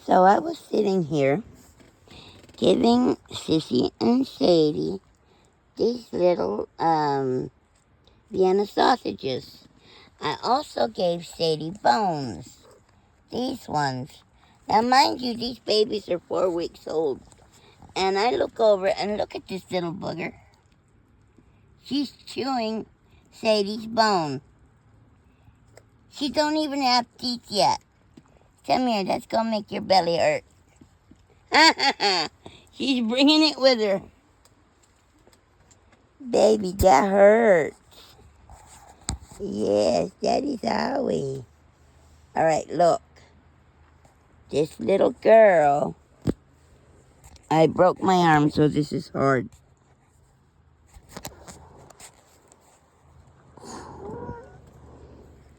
So I was sitting here giving Sissy and Sadie these little Vienna sausages. I also gave Sadie bones. These ones. Now, mind you, these babies are 4 weeks old. And I look over and look at this little booger. She's chewing Sadie's bone. She don't even have teeth yet. Come here, that's gonna make your belly hurt. She's bringing it with her. Baby, that hurts. Yes, Daddy's Howie. All right, look. This little girl. I broke my arm, so this is hard.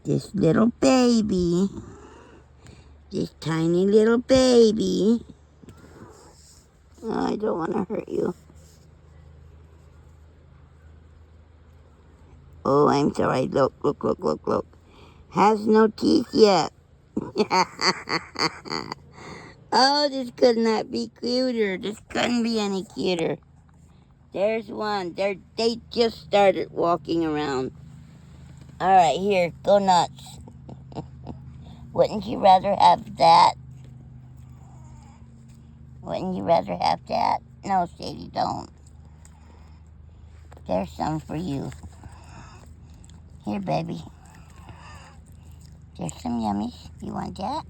This little baby. This tiny little baby. Oh, I don't want to hurt you. Oh, I'm sorry. Look, look, look, look, look. Has no teeth yet. Oh, this could not be cuter. This couldn't be any cuter. There's one. They just started walking around. All right, here, go nuts. Wouldn't you rather have that? Wouldn't you rather have that? No, Sadie, don't. There's some for you. Here, baby. There's some yummies. You want that?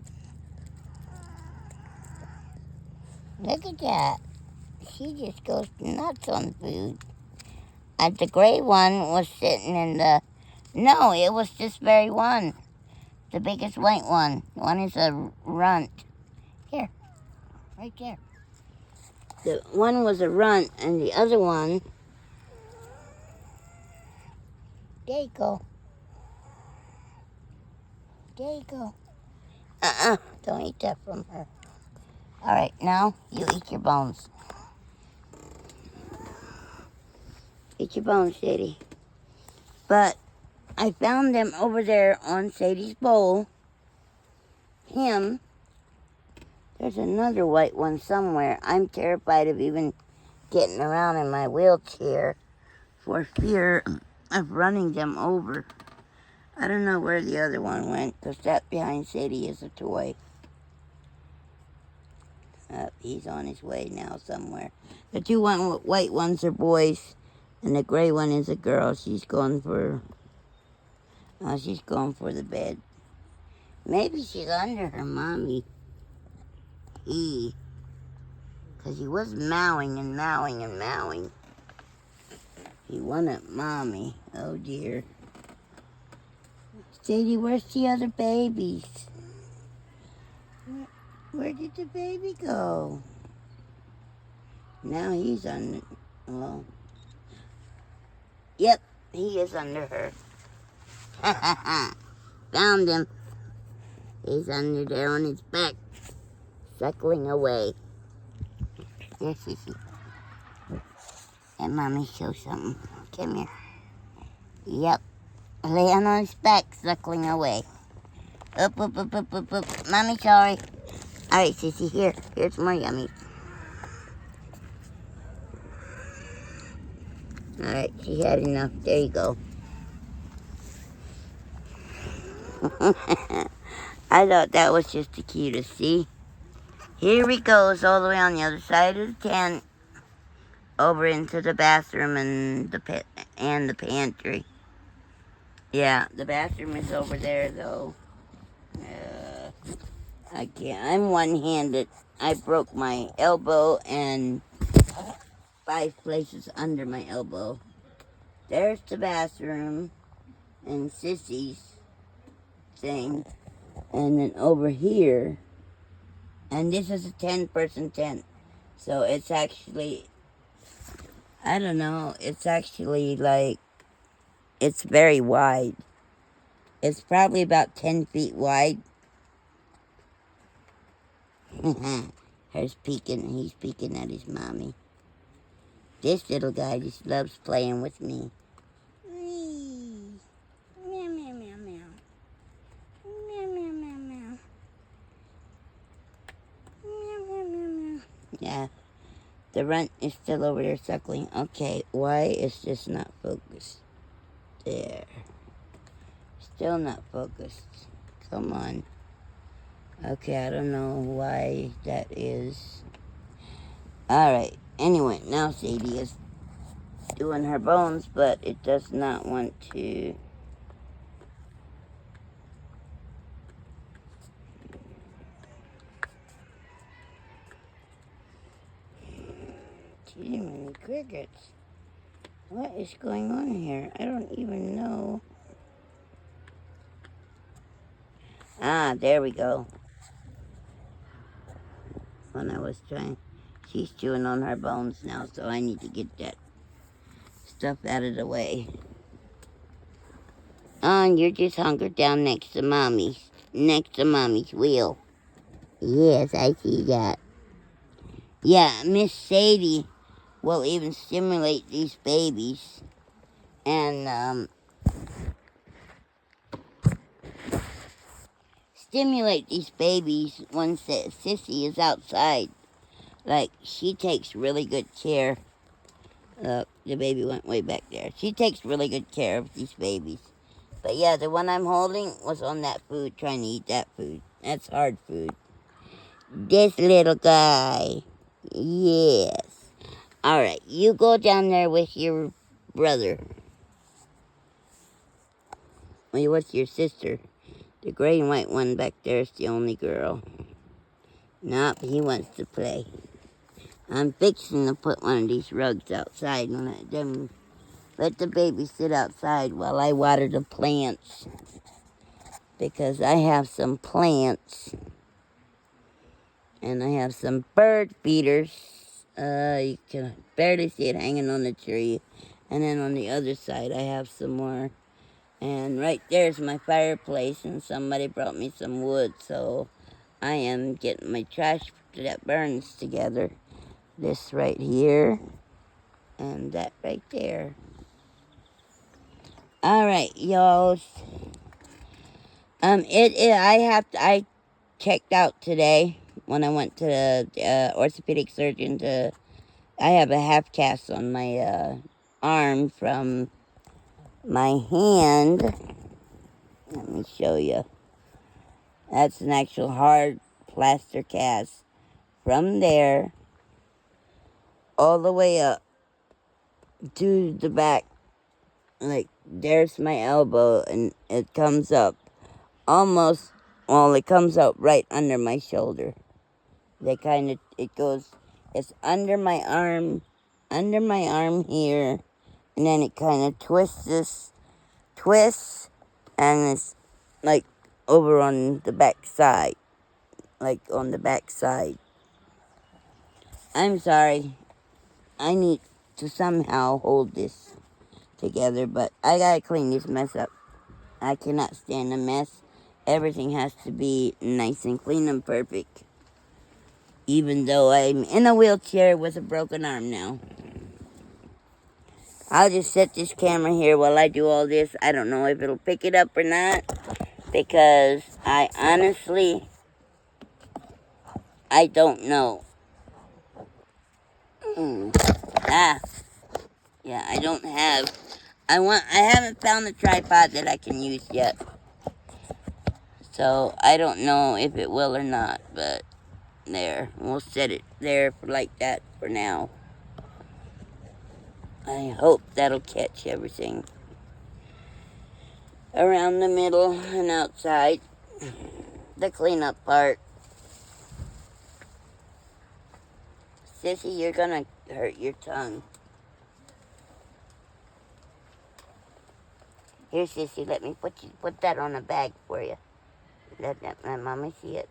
Look at that. She just goes nuts on food. The gray one was sitting in the... No, it was this very one. The biggest white one. One is a runt. Here. Right there. The one was a runt, and the other one... There you go. There you go. Don't eat that from her. All right, now you eat your bones. Eat your bones, Sadie. But I found them over there on Sadie's bowl. Him. There's another white one somewhere. I'm terrified of even getting around in my wheelchair for fear of running them over. I don't know where the other one went, because that behind Sadie is a toy. He's on his way now somewhere. The two white ones are boys, and the gray one is a girl. She's going for the bed. Maybe she's under her mommy. Because he was mowing and mowing and mowing. He wanted mommy. Oh dear. Sadie, where's the other babies? Where did the baby go? Now he's under... Well... Yep, he is under her. Found him. He's under there on his back, suckling away. There, Sissy. And Mommy show something. Come here. Yep. Laying on his back, suckling away. Up, up, up, up, up, up. Mommy, sorry. All right, Sissy, here. Here's more yummy. All right, she had enough. There you go. I thought that was just the cutest. See? Here he goes all the way on the other side of the tent, over into the bathroom and the pantry. Yeah, the bathroom is over there, though. I can't. I'm one-handed. I broke my elbow and 5 places under my elbow. There's the bathroom and Sissy's thing. And then over here, and this is a 10-person tent. So it's actually, I don't know, it's actually like, it's very wide. It's probably about 10 feet wide. He's peeking at his mommy. This little guy just loves playing with me. Meow, meow, meow, meow. Meow, meow, meow, meow. Yeah. The runt is still over there suckling. Okay, why is this not focused? There. Still not focused. Come on. Okay, I don't know why that is. Alright, anyway, now Sadie is doing her bones, but it does not want to. Too many crickets. What is going on here? I don't even know. Ah, there we go. When I was trying. She's chewing on her bones now, so I need to get that stuff out of the way. Oh, and you're just hunkered down next to Mommy's. Next to Mommy's wheel. Yes, I see that. Yeah, Miss Sadie will even stimulate these babies. And, stimulate these babies once Sissy is outside. Like, she takes really good care. The baby went way back there. She takes really good care of these babies. But yeah, the one I'm holding was on that food, trying to eat that food. That's hard food. This little guy. Yes. Alright, you go down there with your brother. Wait, what's your sister? The gray and white one back there is the only girl. Nope, he wants to play. I'm fixing to put one of these rugs outside and let the baby sit outside while I water the plants. Because I have some plants. And I have some bird feeders. You can barely see it hanging on the tree. And then on the other side, I have some more. And right there's my fireplace, and somebody brought me some wood, so I am getting my trash that burns together. This right here, and that right there. All right, y'all. I checked out today when I went to the orthopedic surgeon I have a half cast on my arm from my hand. Let me show you. That's an actual hard plaster cast from there all the way up to the back. Like, there's my elbow, and it comes up almost, well, it comes out right under my shoulder. It's under my arm here, and then it kind of twists, and it's like over on the back side. Like on the back side. I'm sorry. I need to somehow hold this together, but I gotta clean this mess up. I cannot stand a mess. Everything has to be nice and clean and perfect. Even though I'm in a wheelchair with a broken arm now. I'll just set this camera here while I do all this. I don't know if it'll pick it up or not, because I honestly, I don't know. Yeah, I don't have. I haven't found the tripod that I can use yet. So I don't know if it will or not, but there. We'll set it there for like that for now. I hope that'll catch everything around the middle and outside. The cleanup part. Sissy, you're gonna hurt your tongue. Here, Sissy, let me put that on a bag for you. Let Mommy see it.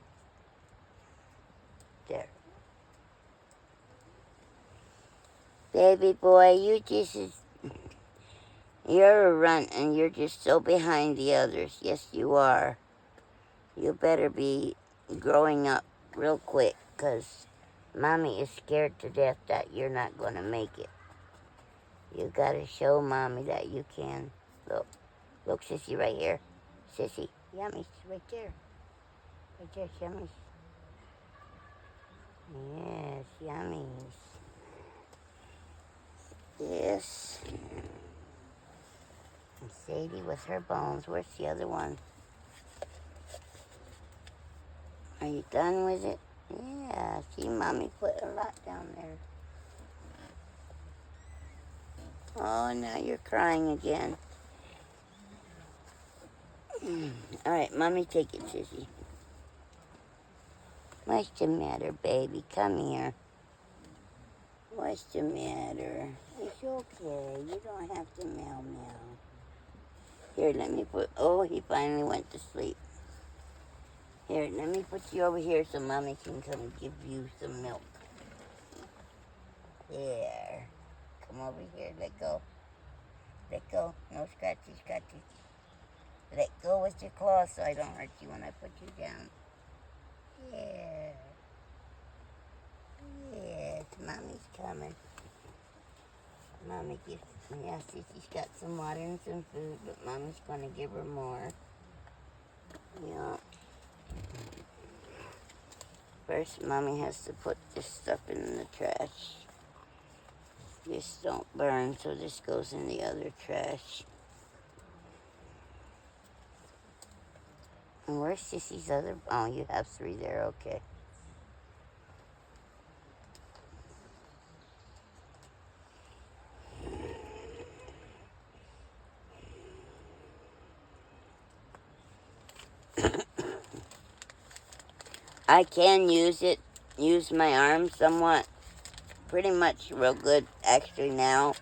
There. Baby boy, you're a runt and you're just so behind the others. Yes, you are. You better be growing up real quick, 'cause Mommy is scared to death that you're not going to make it. You gotta show Mommy that you can. Look, Sissy, right here. Sissy, Yummy, right there. Right there, Yummy. Yes, yummies. This. And Sadie with her bones. Where's the other one? Are you done with it? Yeah, see, Mommy put a lot down there. Oh, now you're crying again. All right, Mommy, take it, Sissy. What's the matter, baby? Come here. What's the matter? It's okay. You don't have to meow meow. Here, let me put... Oh, he finally went to sleep. Here, let me put you over here so Mommy can come and give you some milk. There. Come over here. Let go. Let go. No scratchy, scratchy. Let go with your claws so I don't hurt you when I put you down. Yeah. Yes, Mommy's coming. Mommy gives... Yeah, Sissy's got some water and some food, but Mommy's going to give her more. Yeah. First, Mommy has to put this stuff in the trash. This don't burn, so this goes in the other trash. And where's Sissy's other... Oh, you have 3 there, okay. I can use my arm somewhat, pretty much real good actually now,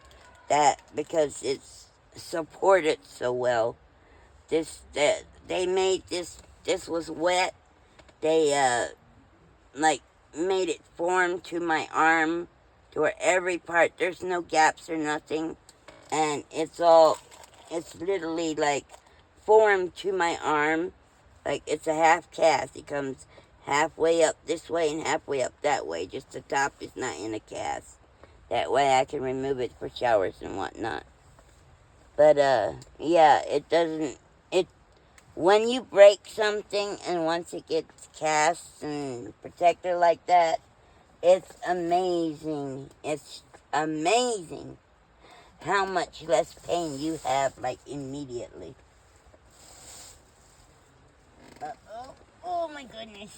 because it's supported so well. They made this was wet. They like made it form to my arm, to where every part, there's no gaps or nothing, and it's literally like formed to my arm, like it's a half cast. It comes halfway up this way and halfway up that way, just the top is not in a cast. That way I can remove it for showers and whatnot. But yeah, when you break something and once it gets cast and protected like that, it's amazing. It's amazing how much less pain you have, like, immediately. Uh-oh. Oh, my goodness.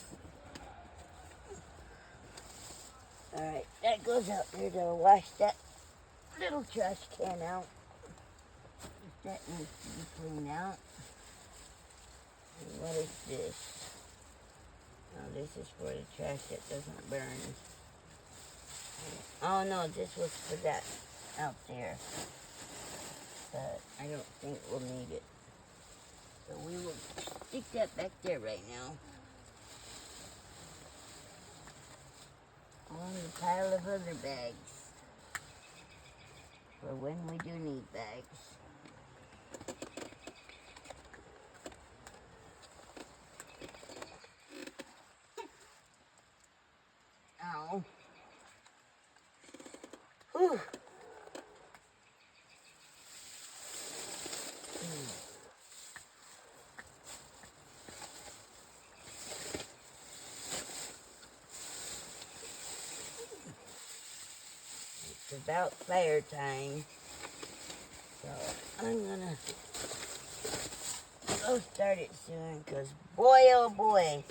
Alright, that goes out there to wash that little trash can out. That needs to be cleaned out. And what is this? Oh, this is for the trash that doesn't burn. Oh, no, this was for that out there. But I don't think we'll need it. So we will stick that back there right now. On the pile of other bags. For when we do need bags. Ow. Whew. It's about fire time. So I'm gonna go start it soon, because boy oh boy,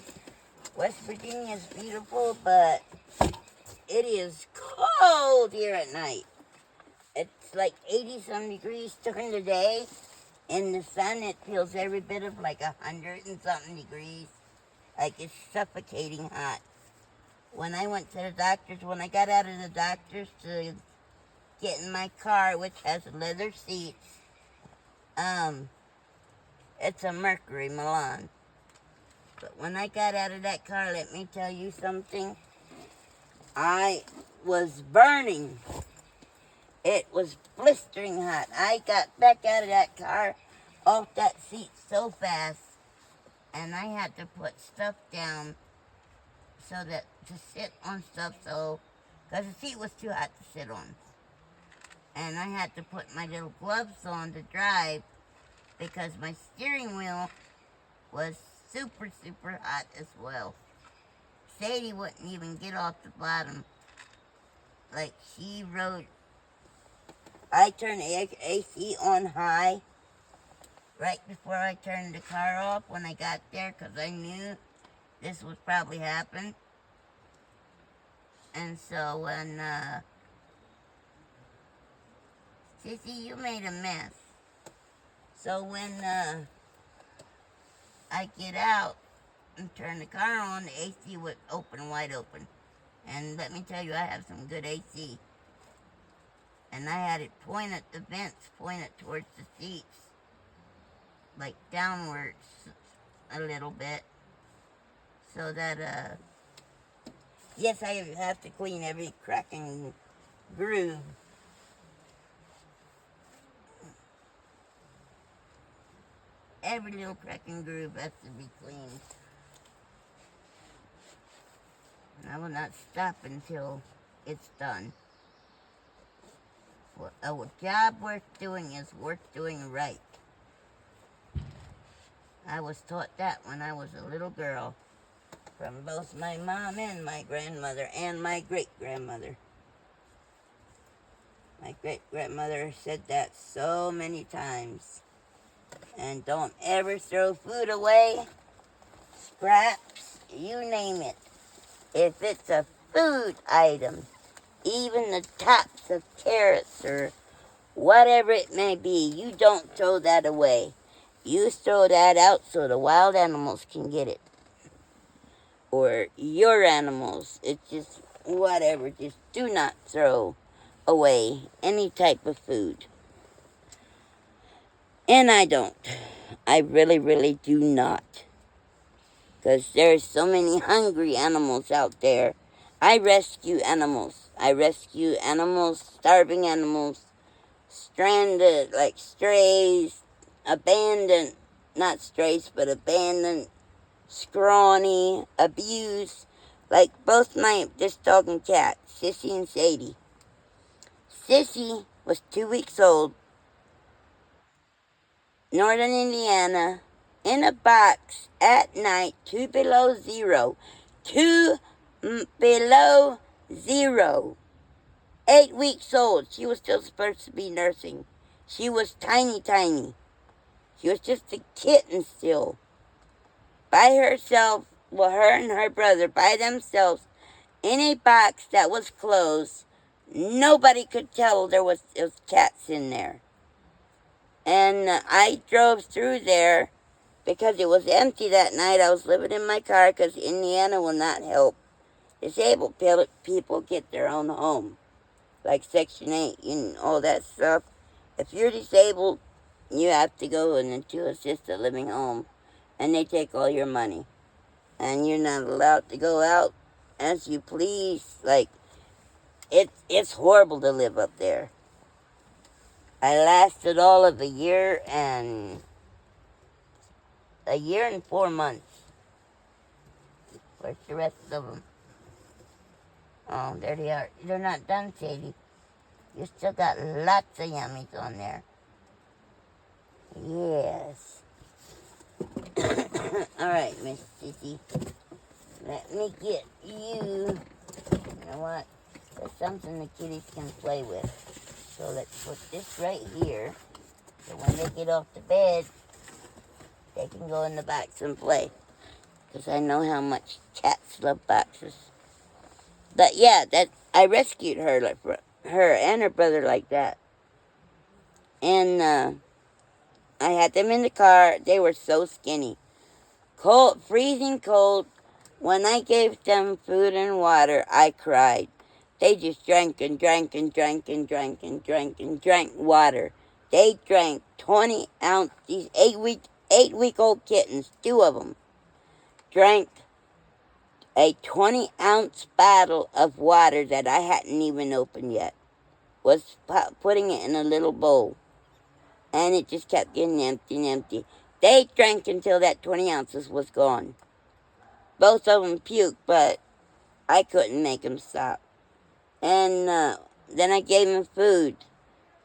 West Virginia is beautiful, but it is cold here at night. It's like 80-some degrees during the day. In the sun, it feels every bit of like 100-and-something degrees. Like it's suffocating hot. When I went to the doctor's, when I got out of the doctor's to get in my car, which has leather seats, it's a Mercury Milan. But when I got out of that car, let me tell you something. I was burning. It was blistering hot. I got back out of that car, off that seat so fast, and I had to put stuff down so that to sit on stuff, so because the seat was too hot to sit on. And I had to put my little gloves on to drive because my steering wheel was super, super hot as well. Sadie wouldn't even get off the bottom like she rode, I turned AC on high right before I turned the car off when I got there because I knew this would probably happen. And so when, Sissy, you made a mess. So when I get out and turn the car on, the AC was open, wide open. And let me tell you, I have some good AC. And I had it pointed, the vents pointed towards the seats, like downwards a little bit. So that, yes, I have to clean every crack and groove. Every little crack and groove has to be cleaned. And I will not stop until it's done. Well, a job worth doing is worth doing right. I was taught that when I was a little girl from both my mom and my grandmother and my great-grandmother. My great-grandmother said that so many times. And don't ever throw food away, scraps, you name it. If it's a food item, even the tops of carrots or whatever it may be, you don't throw that away. You throw that out so the wild animals can get it. Or your animals. It's just whatever. Just do not throw away any type of food. And I don't. I really, really do not. Because there's so many hungry animals out there. I rescue animals. I rescue animals, starving animals, stranded, like strays, abandoned, not strays, but abandoned, scrawny, abused, like both my, this dog and cat, Sissy and Sadie. Sissy was 2 weeks old, Northern Indiana, in a box at night, 2 below zero. 2 below zero. 8 weeks old. She was still supposed to be nursing. She was tiny, tiny. She was just a kitten still. By herself, well, her and her brother, by themselves, in a box that was closed. Nobody could tell there was cats in there. And I drove through there because it was empty that night. I was living in my car because Indiana will not help disabled people get their own home. Like Section 8 and all that stuff. If you're disabled, you have to go into assisted living home. And they take all your money. And you're not allowed to go out as you please. Like, it's horrible to live up there. I lasted all of a year and 4 months. Where's the rest of them? Oh, there they are. They're not done, Sadie. You still got lots of yummies on there. Yes. Alright, Miss Sissy. Let me get you. You know what? There's something the kitties can play with. So let's put this right here. So when they get off the bed, they can go in the box and play. Because I know how much cats love boxes. But yeah, I rescued her, like her and her brother like that. And I had them in the car. They were so skinny. Cold, freezing cold. When I gave them food and water, I cried. They just drank and drank and drank and drank and drank and drank water. They drank 20 ounce, these 8-week-old kittens, 2 of them, drank a 20-ounce bottle of water that I hadn't even opened yet. Was putting it in a little bowl. And it just kept getting empty and empty. They drank until that 20 ounces was gone. Both of them puked, but I couldn't make them stop. And then I gave them food.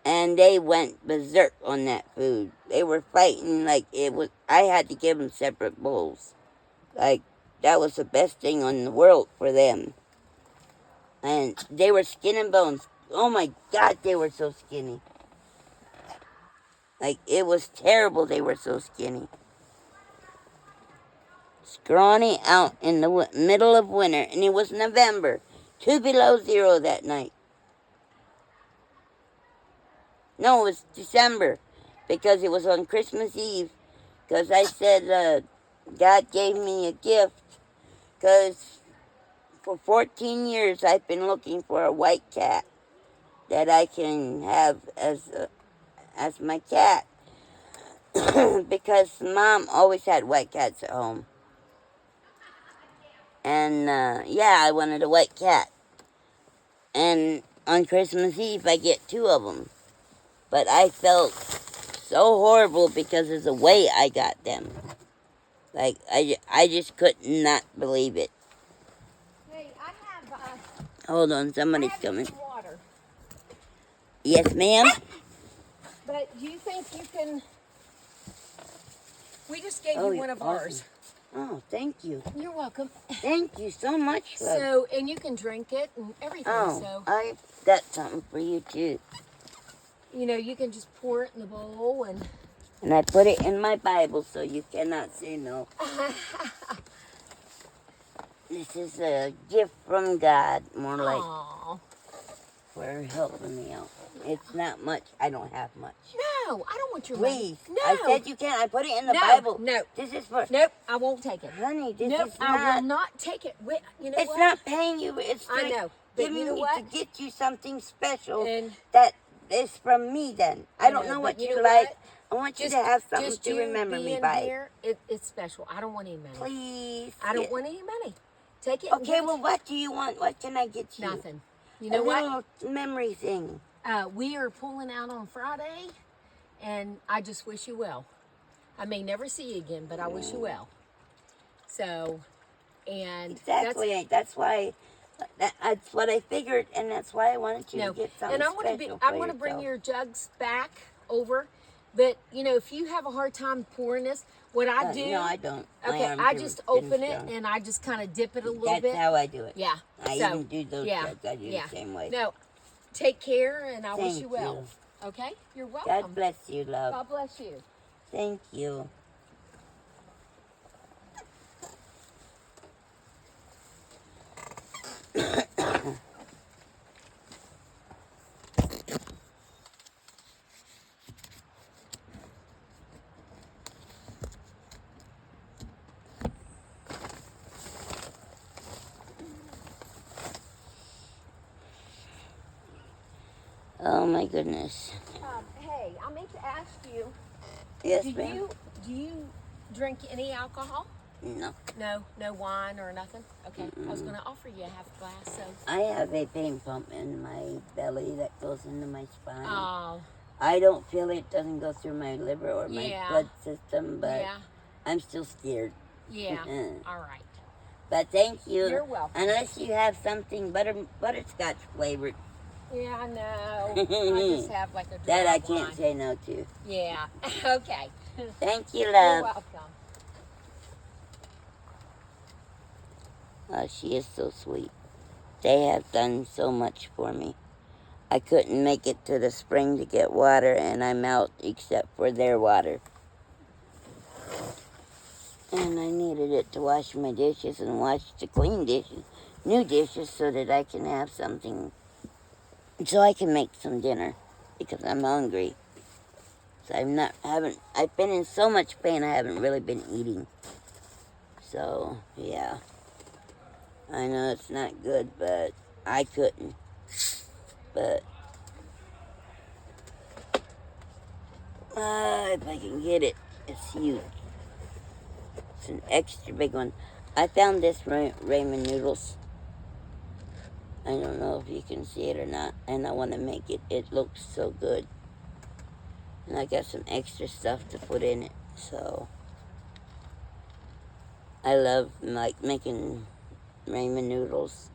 And they went berserk on that food. They were fighting like it was. I had to give them separate bowls. Like, that was the best thing in the world for them. And they were skin and bones. Oh my God, they were so skinny. Like, it was terrible they were so skinny. Scrawny out in the middle of winter, and it was November. 2 below zero that night. No, it was December, because it was on Christmas Eve. Because I said God gave me a gift, because for 14 years I've been looking for a white cat that I can have as my cat. Because Mom always had white cats at home. And yeah, I wanted a white cat. And on Christmas Eve I get 2 of them. But I felt so horrible because of the way I got them. Like, I just could not believe it. Hey, I have, Hold on, I somebody's have coming. some water. Yes, ma'am? But do you think you can... We just gave Oh, you one of awesome. ours. Oh, thank you. You're welcome. Thank you so much, love. So, and you can drink it and everything. Oh, So, I've got something for you, too. you know, you can just pour it in the bowl and... And I put it in my Bible so you cannot say no. This is a gift from God, more like, Aww. for helping me out. It's not much. I don't have much. No, I don't want your Please. money. No. I said you can't. I put it in the No, Bible. no. This is for... Nope, I won't take it. Honey, this Nope, is I not... will not take it. Wait, you know It's what? not paying you. It's I like know, but giving you know you what? to get you something special And that is from me. Then I don't know what but you know like. what? I want you to have something just to you remember me being by. Here, it's special. I don't want any money. Please. I don't Yeah. want any money. Take it. and Okay. give it Well, what do you want? What can I get you? Nothing. You know a what? little memory thing. We are pulling out on Friday, and I just wish you well. I may never see you again, but I wish you well. So, and Exactly. That's why. That's what I figured, and that's why I wanted you to get something and I'm special I'm for gonna bring yourself. your jugs back over. But you know, if you have a hard time pouring this, what I do? No, I don't. My Okay, arms I are just getting open it strong. and I just kind of dip it a little That's bit. how I do it. Yeah. I so, even do those jugs. I do the same way. No, take care, and I wish Thank you well. you. Okay, you're welcome. God bless you, love. God bless you. Thank you. Oh my goodness. Hey, I meant to ask you. Yes, do ma'am. you drink any alcohol? No. No wine or nothing. Okay, I was going to offer you a half a glass. So. I have a pain pump in my belly that goes into my spine. Oh. I don't feel it doesn't go through my liver or my Yeah. blood system, but Yeah. I'm still scared. Yeah. All right. But thank you. You're welcome. Unless you have something butterscotch flavored. Yeah, I know. I just have like a dry That I can't wine. say no to. Yeah. Okay. Thank you, You're love. welcome. Oh, she is so sweet. They have done so much for me. I couldn't make it to the spring to get water, and I'm out except for their water. And I needed it to wash my dishes and wash the clean dishes, new dishes, so that I can have something, so I can make some dinner, because I'm hungry. So I've been in so much pain, I haven't really been eating. So, yeah. I know it's not good, but I couldn't. But, if I can get it, it's huge. It's an extra big one. I found this ramen noodles. I don't know if you can see it or not, and I want to make it. It looks so good. And I got some extra stuff to put in it, so I love like making ramen noodles.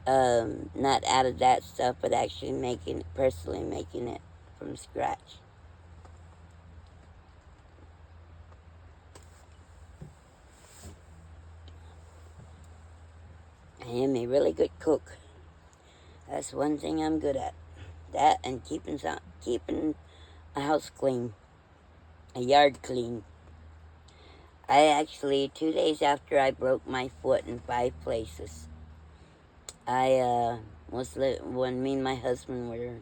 Not out of that stuff, but actually personally making it from scratch. I am a really good cook. That's one thing I'm good at. That and keeping a house clean, a yard clean. I actually, 2 days after I broke my foot in 5 places, when me and my husband were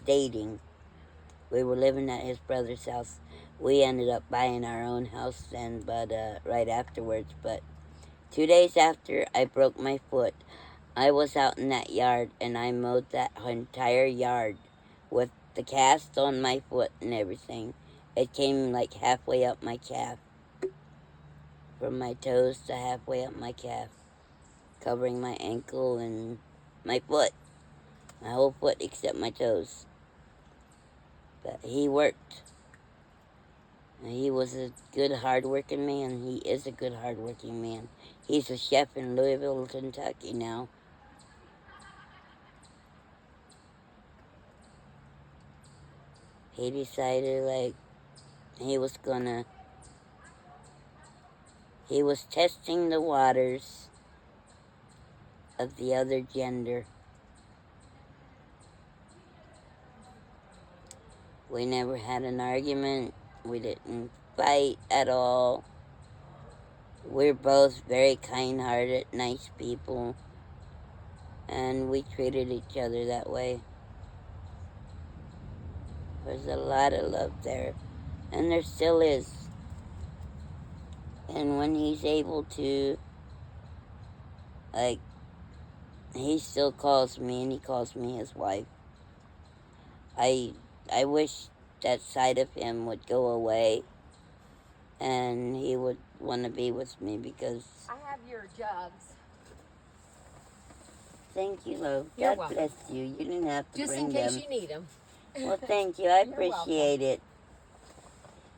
dating, we were living at his brother's house. We ended up buying our own house then, but right afterwards. But 2 days after I broke my foot, I was out in that yard and I mowed that entire yard with the cast on my foot and everything. It came like halfway up my calf. From my toes to halfway up my calf, covering my ankle and my foot. My whole foot except my toes. But he worked. He was a good, hard-working man. He is a good, hard-working man. He's a chef in Louisville, Kentucky now. He decided, like, he was testing the waters of the other gender. We never had an argument. We didn't fight at all. We're both very kind-hearted, nice people. And we treated each other that way. There's a lot of love there. And there still is. And when he's able to, like, he still calls me and he calls me his wife. I wish that side of him would go away and he would want to be with me because... I have your jugs. Thank you, love. You're God welcome. bless you. You didn't have to Just bring in case them. you need them. Well, thank you. I You're appreciate it.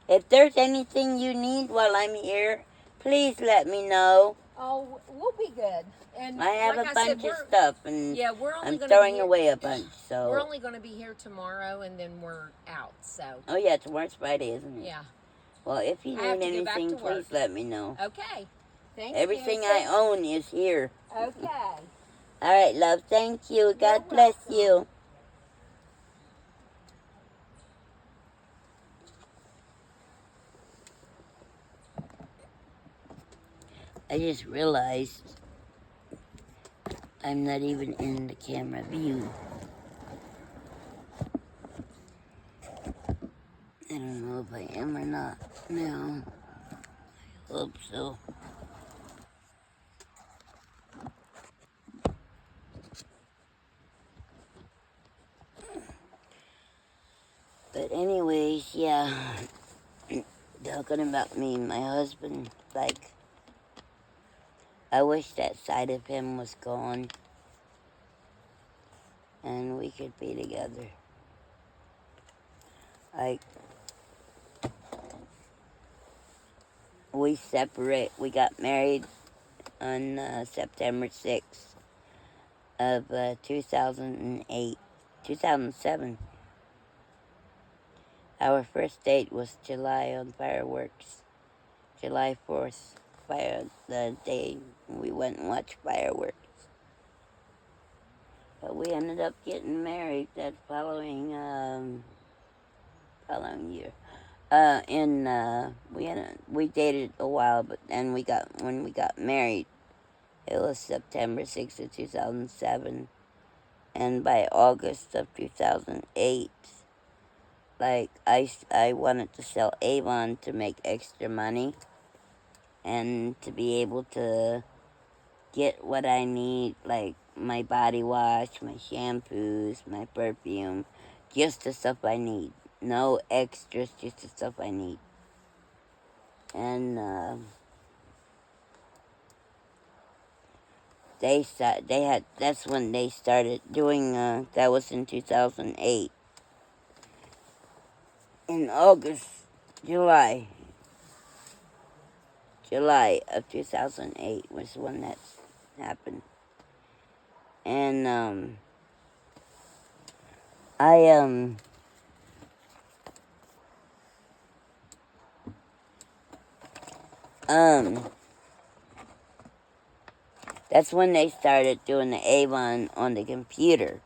If there's anything you need while I'm here, please let me know. Oh, we'll be good. And I have like a I bunch said, of stuff, and yeah, we're only I'm gonna throwing be here, away a bunch. So we're only going to be here tomorrow, and then we're out. So. Oh yeah, tomorrow's Friday, isn't it? Yeah. Well, if you I have need to go back anything, to work. please let me know. Okay. Thank Everything you. I own is here. Okay. All right, love. Thank you. God You're bless welcome. you. I just realized I'm not even in the camera view. I don't know if I am or not now. I hope so. But anyways, yeah. Talking about me and my husband, like, I wish that side of him was gone and we could be together. Like, we got married on September 6th of 2007. Our first date was July on fireworks. July 4th, the day we went and watched fireworks. But we ended up getting married that following year. We dated a while, but then when we got married, it was September 6th of 2007, and by August of 2008, like, I wanted to sell Avon to make extra money, and to be able to get what I need, like my body wash, my shampoos, my perfume, just the stuff I need. No extras, just the stuff I need. And that's when they started doing, that was in 2008. In July of 2008 was when that happened. And That's when they started doing the Avon on the computer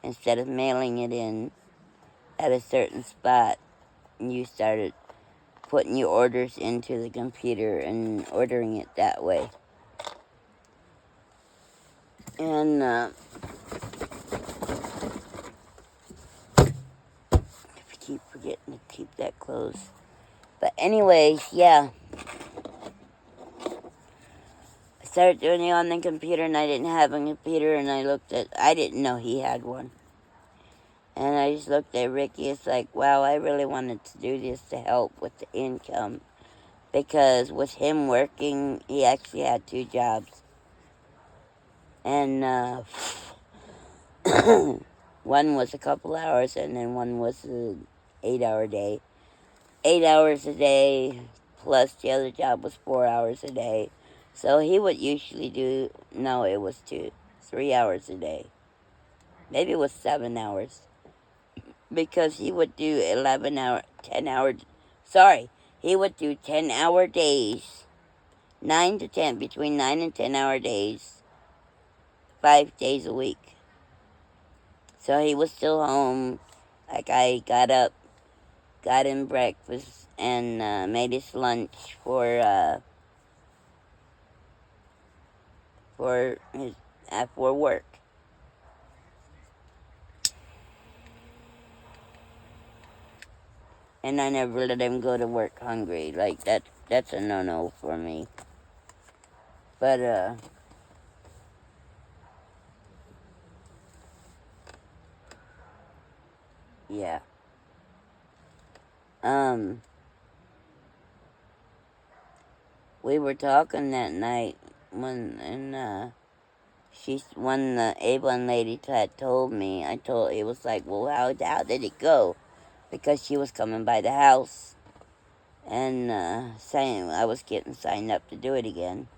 instead of mailing it in at a certain spot. You started putting your orders into the computer and ordering it that way. And I keep forgetting to keep that closed. But anyways, yeah. I started doing it on the computer and I didn't have a computer and I didn't know he had one. And I just looked at Ricky. It's like, wow, I really wanted to do this to help with the income. Because with him working, he actually had 2 jobs. And one was a couple hours and then one was an 8-hour day. 8 hours a day plus the other job was 4 hours a day. So he would usually do, no, it was 3 hours a day. Maybe it was 7 hours. Because he would do 10-hour, he would do 10-hour days, 9 to 10, between 9 and 10-hour days, 5 days a week. So he was still home. Like, I got up, got him breakfast, and made his lunch for work. And I never let him go to work hungry. Like, that's a no-no for me. But, yeah. We were talking that night when the Avon lady had told me, it was like, well, how did it go? Because she was coming by the house and saying I was getting signed up to do it again.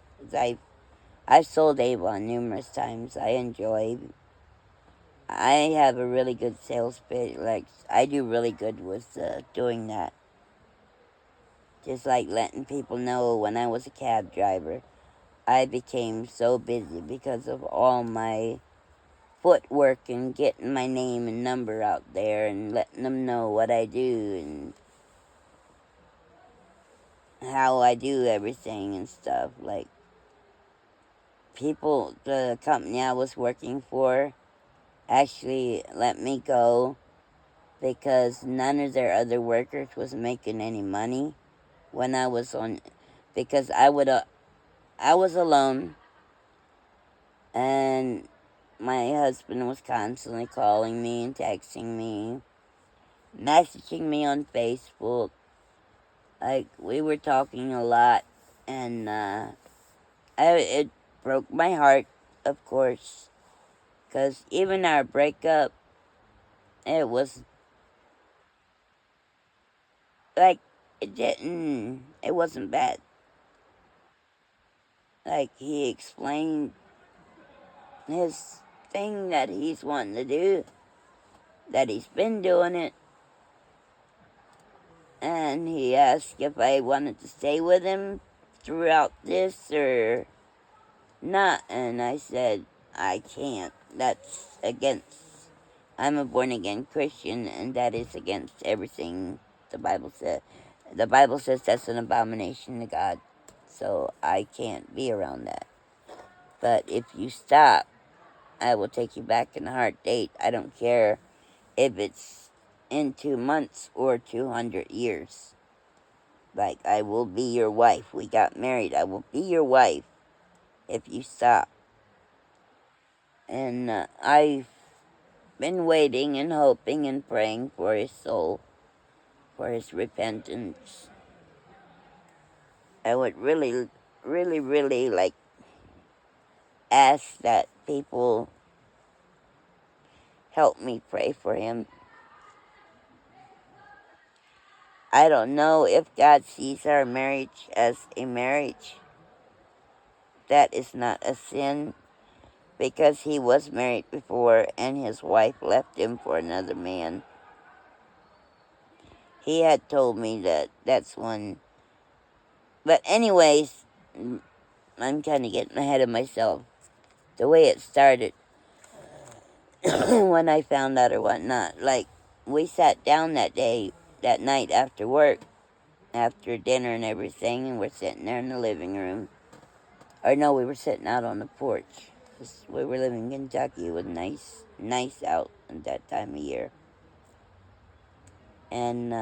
I've sold Avon numerous times. I have a really good sales pitch. Like, I do really good with doing that. Just like letting people know when I was a cab driver. I became so busy because of all my footwork and getting my name and number out there and letting them know what I do and how I do everything and stuff. Like, the company I was working for actually let me go because none of their other workers was making any money when I was on, because I was alone and my husband was constantly calling me and texting me, messaging me on Facebook. Like, we were talking a lot, and it broke my heart, of course, because even our breakup, it was like, it wasn't bad. Like, he explained his thing that he's wanting to do, that he's been doing it, and he asked if I wanted to stay with him throughout this or not, and I said, I can't. That's against, I'm a born again Christian, and that is against everything the Bible says. The Bible says that's an abomination to God, so I can't be around that. But if you stop, I will take you back in a heart date. I don't care if it's in 2 months or 200 years. Like, I will be your wife. We got married. I will be your wife if you stop. And I've been waiting and hoping and praying for his soul, for his repentance. I would really, really, really like ask that people help me pray for him. I don't know if God sees our marriage as a marriage. That is not a sin, because he was married before and his wife left him for another man. He had told me that that's when. But anyways, I'm kind of getting ahead of myself. The way it started when I found out or whatnot. Like, we sat down that night after work, after dinner and everything, and we're sitting there in the living room. Or no, we were sitting out on the porch. 'Cause we were living in Kentucky. It was nice out at that time of year. And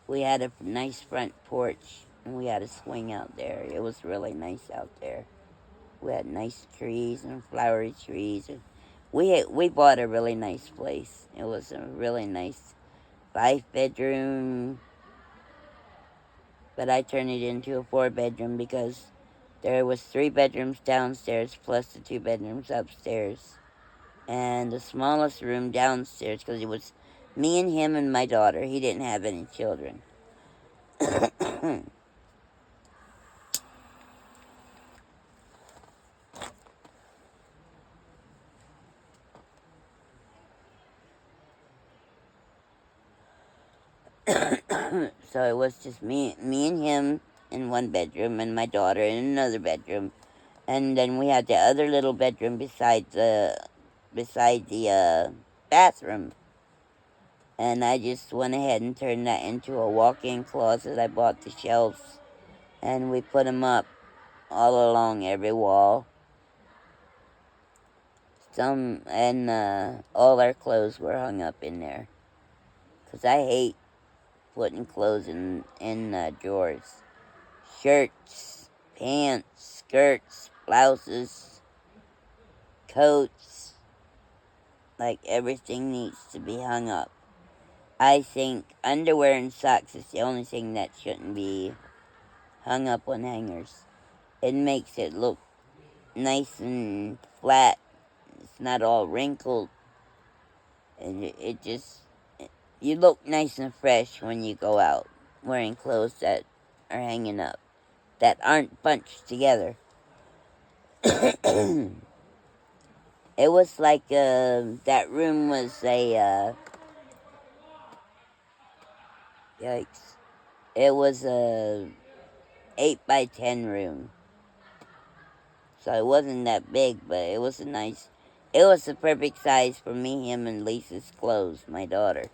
we had a nice front porch, and we had a swing out there. It was really nice out there. We had nice trees and flowery trees. And we bought a really nice place. It was a really nice 5-bedroom, but I turned it into a 4-bedroom because there was 3 bedrooms downstairs plus the 2 bedrooms upstairs, and the smallest room downstairs because it was me and him and my daughter. He didn't have any children. So it was just me and him in one bedroom, and my daughter in another bedroom, and then we had the other little bedroom beside the bathroom. And I just went ahead and turned that into a walk-in closet. I bought the shelves, and we put them up all along every wall. All our clothes were hung up in there, 'cause I hate putting clothes in drawers. Shirts, pants, skirts, blouses, coats, like everything needs to be hung up. I think underwear and socks is the only thing that shouldn't be hung up on hangers. It makes it look nice and flat. It's not all wrinkled. And it just, you look nice and fresh when you go out wearing clothes that are hanging up, that aren't bunched together. It was like that room was a yikes. It was a 8x10 room, so it wasn't that big, but it was it was the perfect size for me, him, and Lisa's clothes, my daughter.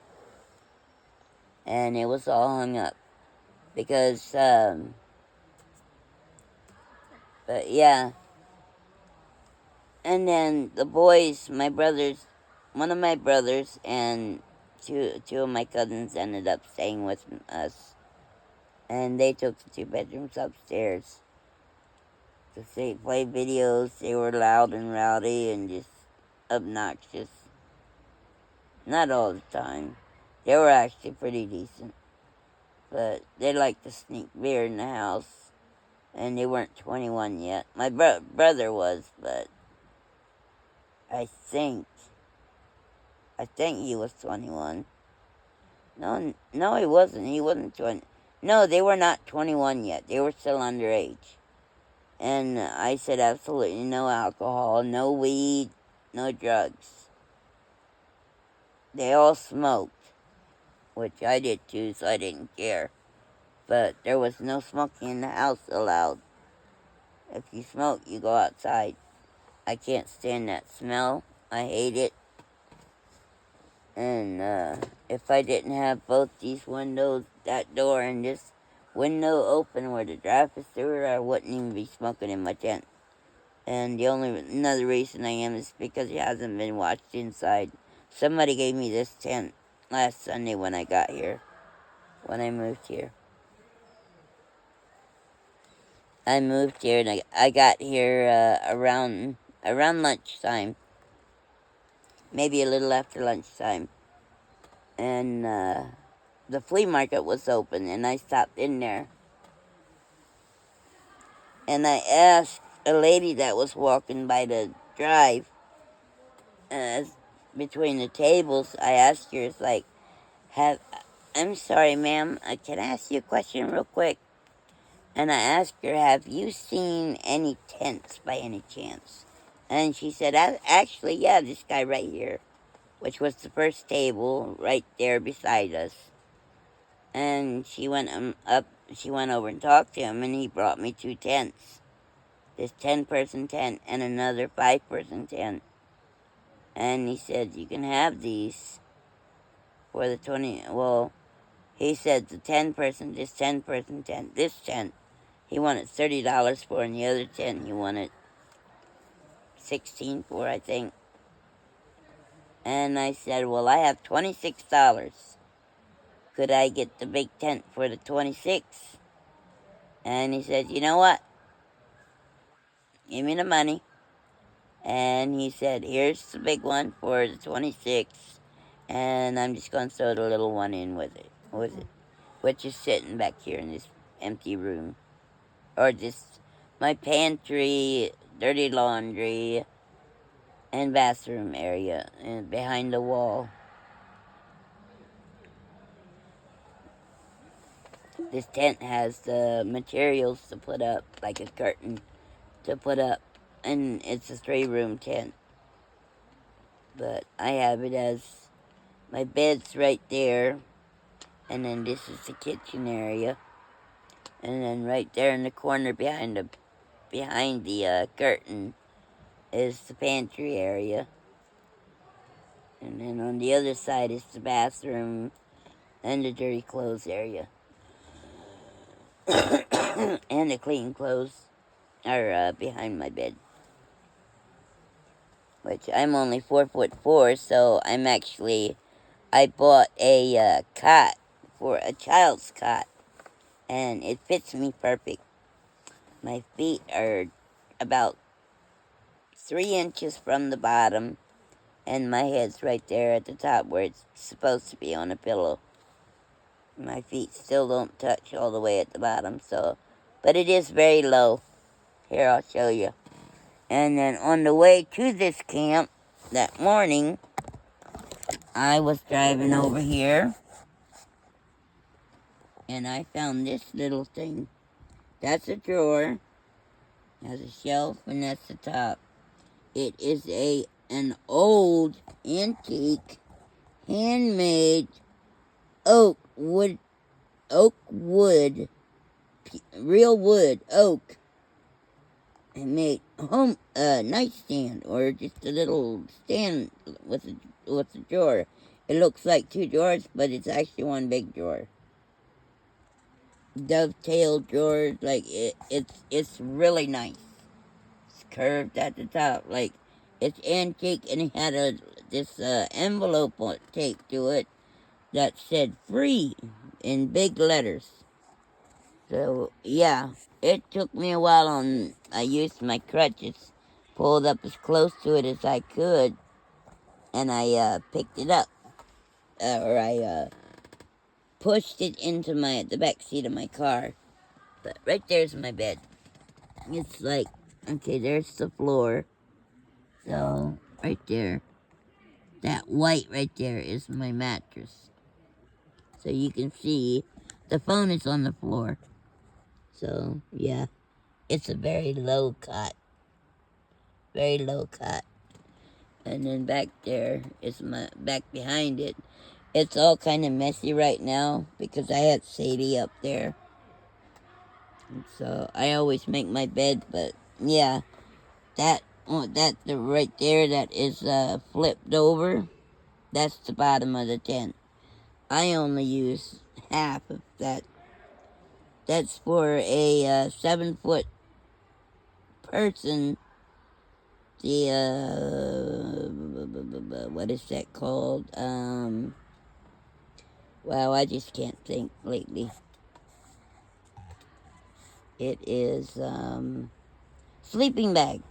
And it was all hung up because but yeah. And then the boys, my brothers, one of my brothers and two of my cousins ended up staying with us, and they took the 2 bedrooms upstairs. Because they played videos, they were loud and rowdy and just obnoxious. Not all the time. They were actually pretty decent. But they liked to sneak beer in the house, and they weren't 21 yet. My brother was, but I think he was 21. No, he wasn't. He wasn't 20. No, they were not 21 yet. They were still underage. And I said absolutely no alcohol, no weed, no drugs. They all smoked, which I did too, so I didn't care. But there was no smoking in the house allowed. If you smoke, you go outside. I can't stand that smell. I hate it. And if I didn't have both these windows, that door and this window open where the draft is through, I wouldn't even be smoking in my tent. And another reason I am is because it hasn't been watched inside. Somebody gave me this tent last Sunday when I got here, when I moved here. I moved here and I got here around lunchtime, maybe a little after lunchtime, and the flea market was open, and I stopped in there, and I asked a lady that was walking by the drive, between the tables, I asked her, it's like, I'm sorry, ma'am, can I ask you a question real quick? And I asked her, have you seen any tents by any chance? And she said, actually, yeah, this guy right here, which was the first table right there beside us. And she went up. She went over and talked to him, and he brought me 2 tents. This 10-person tent and another 5-person tent. And he said, you can have these for the 20. Well, he said the 10-person, this 10-person tent, this tent, he wanted $30 for, and the other tent he wanted 16 for, I think. And I said, well, I have $26. Could I get the big tent for the 26? And he said, you know what? Give me the money. And he said, here's the big one for the 26. And I'm just going to throw the little one in with it. Which is sitting back here in this empty room. Or just my pantry, dirty laundry, and bathroom area and behind the wall. This tent has the materials to put up, like a curtain to put up, and it's a 3-room tent. But I have it as my bed's right there, and then this is the kitchen area, and then right there in the corner behind the curtain is the pantry area, and then on the other side is the bathroom and the dirty clothes area. And the clean clothes are behind my bed. Which I'm only 4'4", so I bought a cot for a child's cot, and it fits me perfect. My feet are about 3 inches from the bottom, and my head's right there at the top where it's supposed to be on a pillow. My feet still don't touch all the way at the bottom, but it is very low. Here, I'll show you. And then on the way to this camp that morning, I was driving over here, and I found this little thing. That's a drawer, has a shelf, and that's the top. It is an old, antique, handmade oak wood, real wood, oak, and made home nightstand, or just a little stand with a drawer. It looks like 2 drawers, but it's actually 1 big drawer. Dovetail drawers, like it's really nice. It's curved at the top, like it's antique, and it had this envelope taped to it that said "free" in big letters. So yeah, it took me a while. I used my crutches, pulled up as close to it as I could, and I picked it up, or I pushed it into the back seat of my car. But right there's my bed. It's like, okay, there's the floor. So right there, that white right there is my mattress. So you can see the phone is on the floor. So yeah, it's a very low cot. Very low cot. And then back there is back behind it. It's all kind of messy right now because I had Sadie up there. And so I always make my bed, but yeah, that right there that is flipped over, that's the bottom of the tent. I only use half of that. That's for a 7-foot person. The what is that called? Wow, I just can't think lately. It is sleeping bag.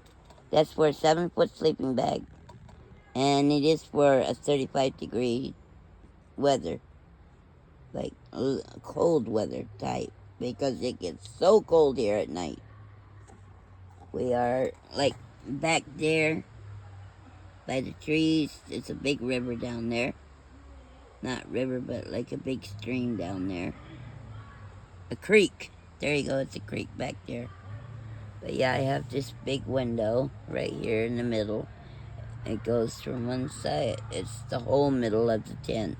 That's for a 7-foot sleeping bag, and it is for a 35-degree weather, like cold weather type, because it gets so cold here at night. We are like back there by the trees. It's a big river down there. Not river, but like a big stream down there. A creek. There you go, it's a creek back there. But yeah, I have this big window right here in the middle. It goes from one side. It's the whole middle of the tent.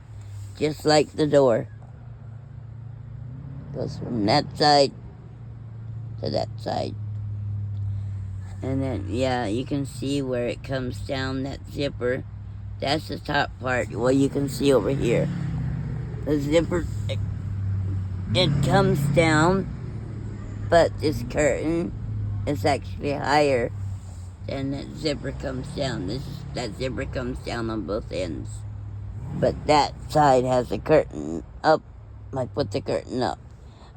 Just like the door. Goes from that side to that side. And then, yeah, you can see where it comes down, that zipper. That's the top part. Well, you can see over here. The zipper, it comes down, but this curtain is actually higher than that zipper comes down. That zipper comes down on both ends. But that side has a curtain up. I put the curtain up.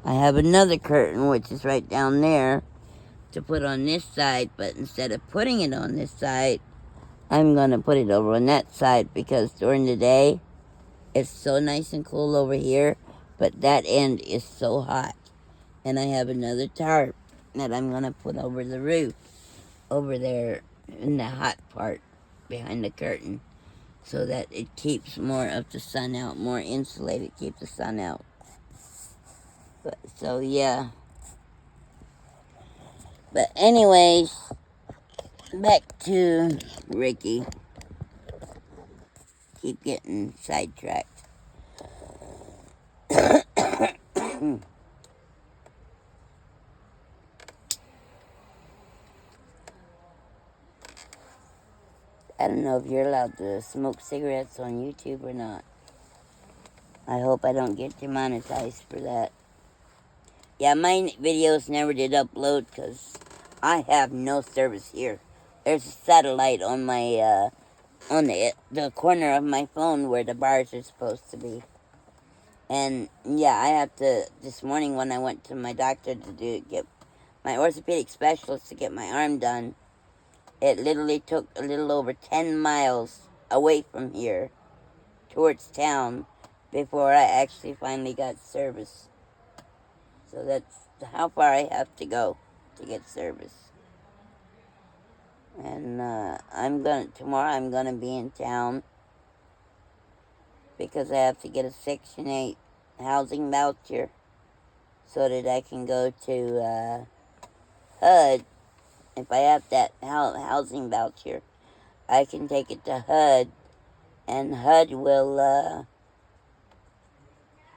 I have another curtain, which is right down there, to put on this side, but instead of putting it on this side, I'm gonna put it over on that side because during the day it's so nice and cool over here, but that end is so hot. And I have another tarp that I'm gonna put over the roof over there in the hot part behind the curtain so that it keeps more of the sun out, more insulated, keep the sun out. But, so yeah. But anyways, back to Ricky. Keep getting sidetracked. I don't know if you're allowed to smoke cigarettes on YouTube or not. I hope I don't get demonetized for that. Yeah, my videos never did upload because I have no service here. There's a satellite on my, on the corner of my phone where the bars are supposed to be. And yeah, I have to, this morning when I went to my doctor to get my orthopedic specialist to get my arm done, it literally took a little over 10 miles away from here towards town before I actually finally got service. So that's how far I have to go to get service. And tomorrow I'm gonna be in town because I have to get a Section 8 housing voucher so that I can go to HUD. If I have that housing voucher, I can take it to HUD, and HUD will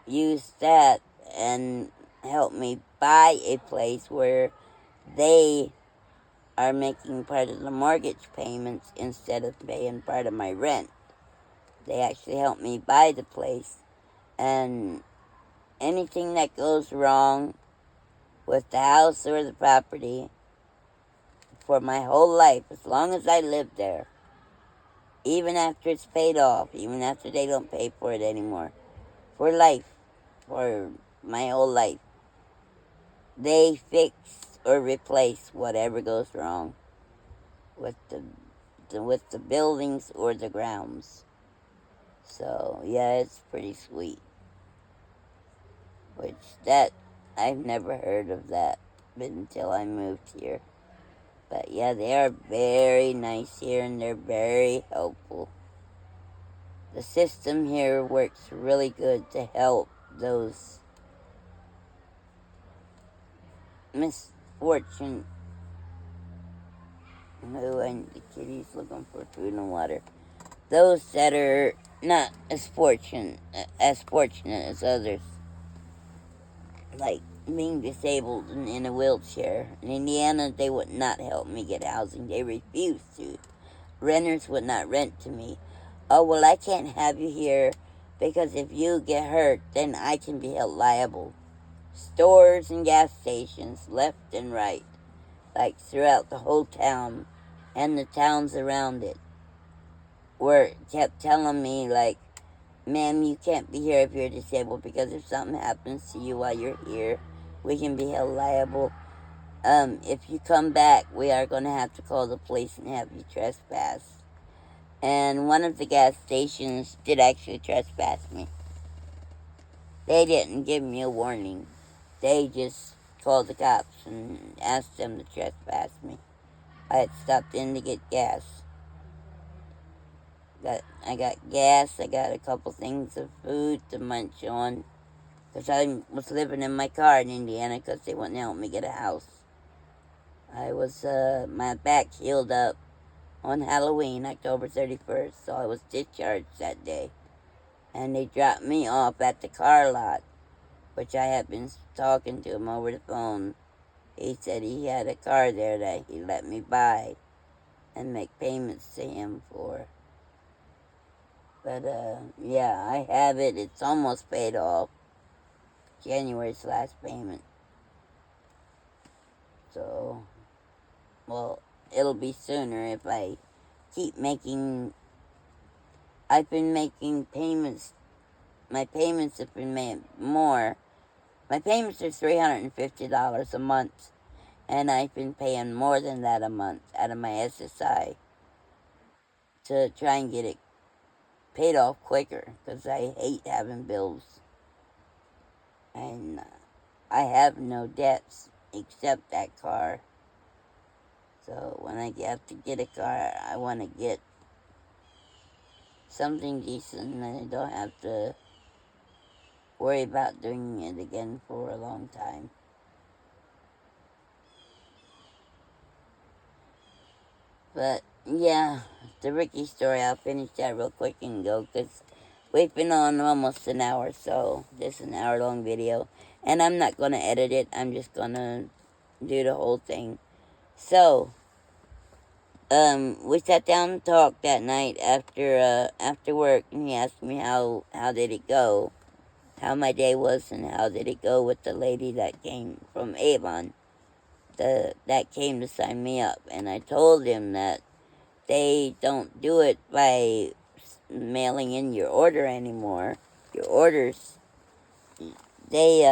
use that and help me buy a place where they are making part of the mortgage payments instead of paying part of my rent. They actually help me buy the place, and anything that goes wrong with the house or the property for my whole life, as long as I live there, even after it's paid off, even after they don't pay for it anymore, for life, for my whole life, they fix or replace whatever goes wrong with the buildings or the grounds. So yeah, it's pretty sweet. Which that I've never heard of that until I moved here. But yeah, they are very nice here and they're very helpful. The system here works really good to help those misfortune and the kitty's looking for food and water. Those that are not as fortunate as others, like being disabled and in a wheelchair. In Indiana, they would not help me get housing. They refused to. Renters would not rent to me. Oh, well, I can't have you here because if you get hurt, then I can be held liable. Stores and gas stations, left and right, like throughout the whole town and the towns around it, kept telling me, like, ma'am, you can't be here if you're disabled because if something happens to you while you're here, we can be held liable. If you come back, we are going to have to call the police and have you trespass. And one of the gas stations did actually trespass me. They didn't give me a warning. They just called the cops and asked them to trespass me. I had stopped in to get gas. I got gas, I got a couple things of food to munch on. Because I was living in my car in Indiana because they wouldn't help me get a house. I was, my back healed up on Halloween, October 31st, so I was discharged that day. And they dropped me off at the car lot which I have been talking to him over the phone. He said he had a car there that he let me buy and make payments to him for. But, yeah, I have it. It's almost paid off. January's last payment. So, well, it'll be sooner if I keep making... I've been making payments. My payments have been made more. My payments are $350 a month. And I've been paying more than that a month out of my SSI to try and get it paid off quicker, because I hate having bills. And I have no debts except that car. So when I have to get a car, I want to get something decent, and I don't have to worry about doing it again for a long time. But yeah, the Ricky story, I'll finish that real quick and go, because we've been on almost an hour, so this is an hour-long video. And I'm not going to edit it, I'm just going to do the whole thing. So, we sat down and talked that night after work, and he asked me how did it go, how my day was, and how did it go with the lady that came from Avon, that came to sign me up. And I told him that they don't do it by mailing in your order anymore, your orders. They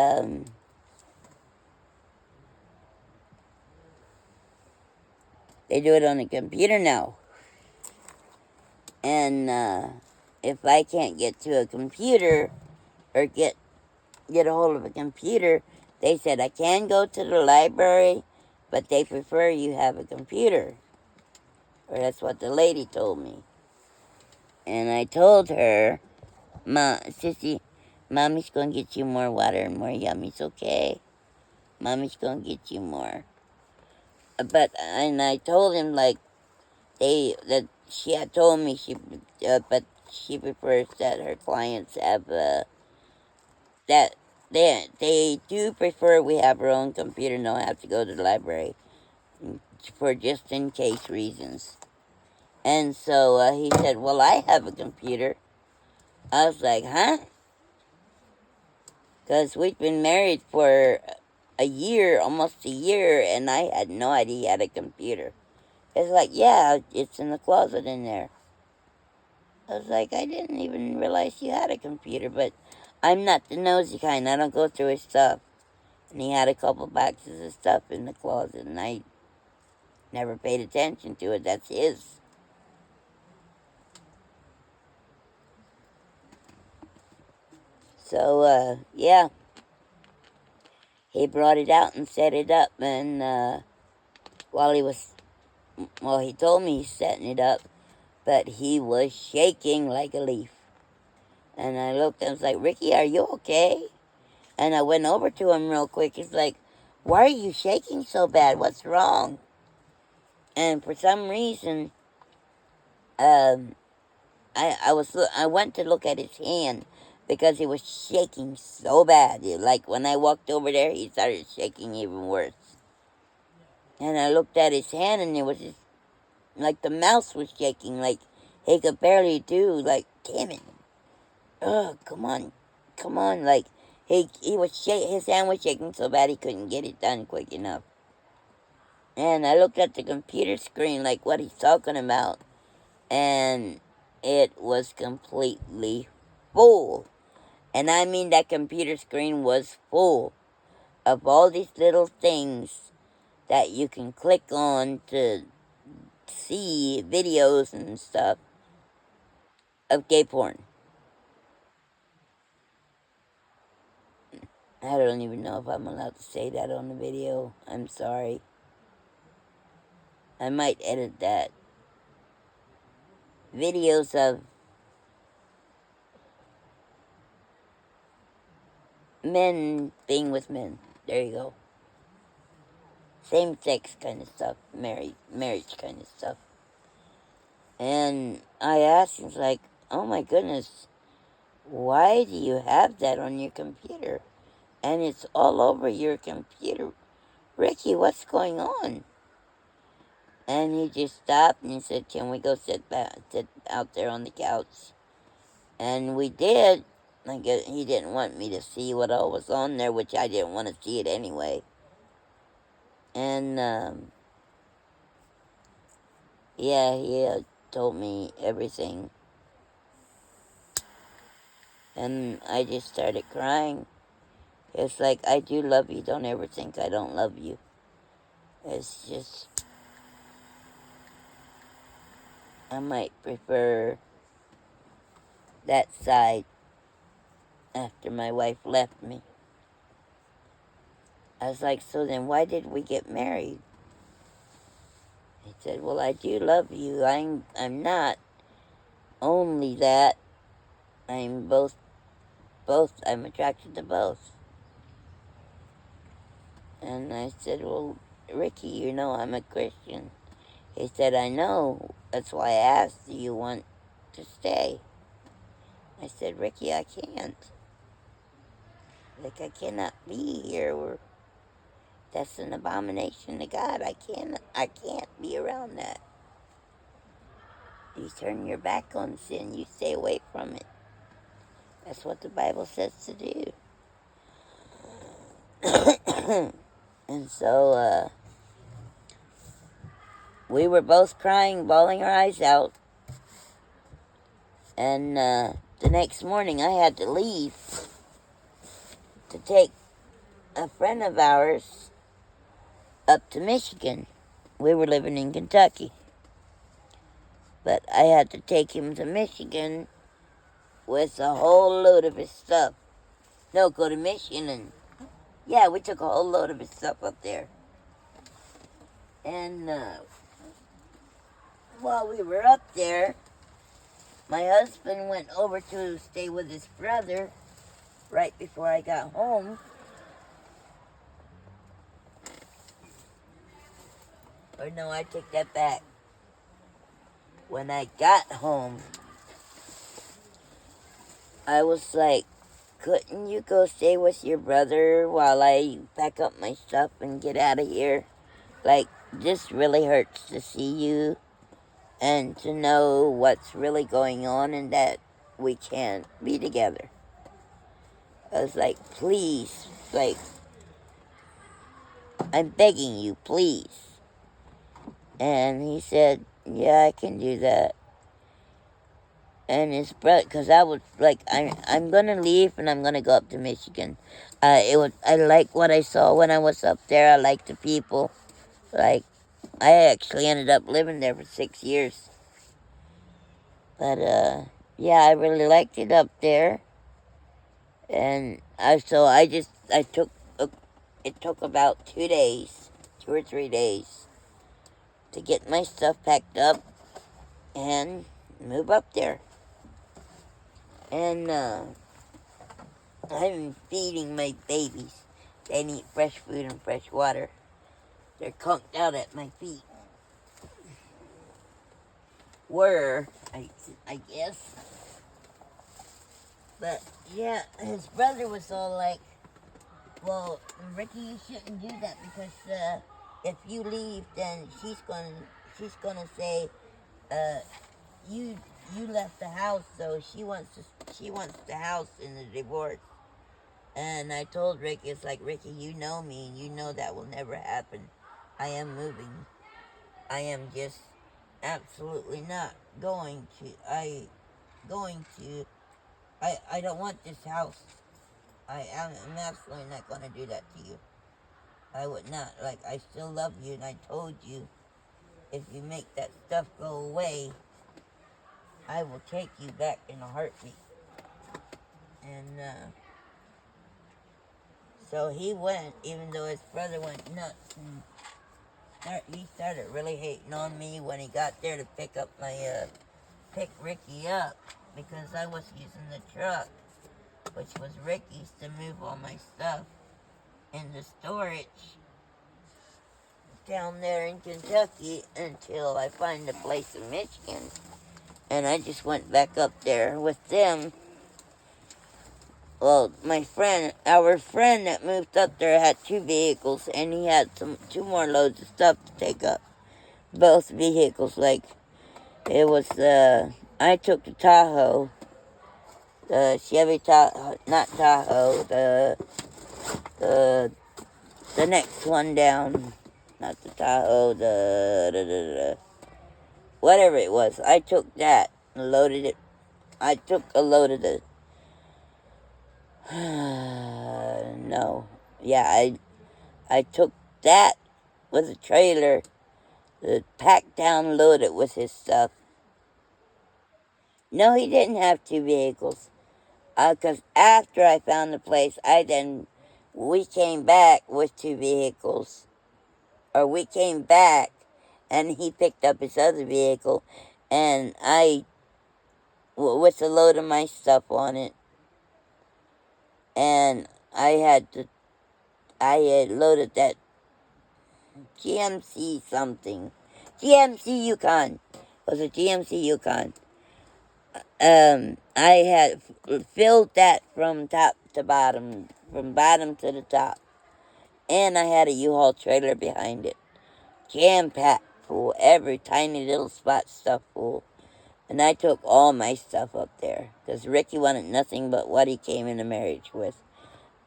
do it on the computer now. And if I can't get to a computer or get a hold of a computer, they said I can go to the library, but they prefer you have a computer. Or that's what the lady told me. And I told her, Sissy, Mommy's gonna get you more water and more yummies, okay? Mommy's gonna get you more. And I told him, like, that she had told me but she prefers that her clients have, that they do prefer we have our own computer and don't have to go to the library for just in case reasons. And so he said, well, I have a computer. I was like, huh? Because we've been married for a year, almost a year, and I had no idea he had a computer. It's like, yeah, it's in the closet in there. I was like, I didn't even realize you had a computer, but I'm not the nosy kind. I don't go through his stuff. And he had a couple boxes of stuff in the closet, and I never paid attention to it. That's his. So, yeah. He brought it out and set it up, and he told me he's setting it up, but he was shaking like a leaf. And I looked and I was like, Ricky, are you okay? And I went over to him real quick. He's like, why are you shaking so bad? What's wrong? And for some reason, I went to look at his hand because he was shaking so bad. Like when I walked over there, he started shaking even worse. And I looked at his hand, and it was just like the mouse was shaking, like he could barely do. Like, damn it! Oh, come on! Like his hand was shaking so bad he couldn't get it done quick enough. And I looked at the computer screen, like what he's talking about, and it was completely full. And I mean, that computer screen was full of all these little things that you can click on to see videos and stuff of gay porn. I don't even know if I'm allowed to say that on the video. I'm sorry. I might edit that. Videos of men being with men. There you go. Same-sex kind of stuff. Marriage kind of stuff. And I asked him, like, oh my goodness, why do you have that on your computer? and it's all over your computer. Ricky, what's going on? And he just stopped and he said, can we go sit out there on the couch? And we did. I guess he didn't want me to see what all was on there, which I didn't want to see it anyway. And, yeah, he told me everything. And I just started crying. It's like, I do love you. Don't ever think I don't love you. It's just, I might prefer that side after my wife left me. I was like, so then why did we get married? He said, well, I do love you. I'm not only that. I'm both. I'm attracted to both. And I said, well, Ricky, you know I'm a Christian. He said, I know. That's why I asked, do you want to stay? I said, Ricky, I can't. Like, I cannot be here. That's an abomination to God. I can't be around that. You turn your back on sin. You stay away from it. That's what the Bible says to do. And so, we were both crying, bawling our eyes out. And the next morning I had to leave to take a friend of ours up to Michigan. We were living in Kentucky. But I had to take him to Michigan with a whole load of his stuff. No, go to Michigan and... Yeah, we took a whole load of his stuff up there. And while we were up there, my husband went over to stay with his brother right before I got home. Or no, I take that back. When I got home, I was like, couldn't you go stay with your brother while I pack up my stuff and get out of here? Like, this really hurts to see you and to know what's really going on and that we can't be together. I was like, please, like, I'm begging you, please. And he said, yeah, I can do that. And his brother, because I was like, I'm going to leave and I'm going to go up to Michigan. I like what I saw when I was up there. I liked the people. Like, I actually ended up living there for 6 years. But, yeah, I really liked it up there. And it took about 2 days, 2 or 3 days, to get my stuff packed up and move up there. And I'm feeding my babies. They need fresh food and fresh water. They're conked out at my feet. I guess. But yeah, his brother was all like, well, Ricky, you shouldn't do that because if you leave, then she's gonna say, you left the house, so she wants the house in the divorce. And I told Ricky, it's like, Ricky, you know me, and you know that will never happen. I am moving. I am just absolutely not going to. I don't want this house. I'm absolutely not going to do that to you. I would not. Like, I still love you, and I told you, if you make that stuff go away, I will take you back in a heartbeat. And, so he went, even though his brother went nuts, and he started really hating on me when he got there to pick Ricky up, because I was using the truck, which was Ricky's, to move all my stuff into storage down there in Kentucky until I find a place in Michigan. And I just went back up there with them well, our friend that moved up there had 2 vehicles, and he had 2 more loads of stuff to take up. Both vehicles, like, it was I took the Tahoe, the Chevy Tahoe, not Tahoe, the next one down, not the Tahoe, the whatever it was. I took that and loaded it. I took a load of the, no, yeah, I took that with a trailer, packed down, loaded with his stuff. No, he didn't have 2 vehicles. Because after I found the place, we came back with 2 vehicles. Or we came back, and he picked up his other vehicle, and with a load of my stuff on it, and I had loaded that GMC something. GMC Yukon. It was a GMC Yukon. I had filled that from top to bottom, from bottom to the top. And I had a U-Haul trailer behind it. Jam-packed full, every tiny little spot stuffed full. And I took all my stuff up there, because Ricky wanted nothing but what he came into marriage with.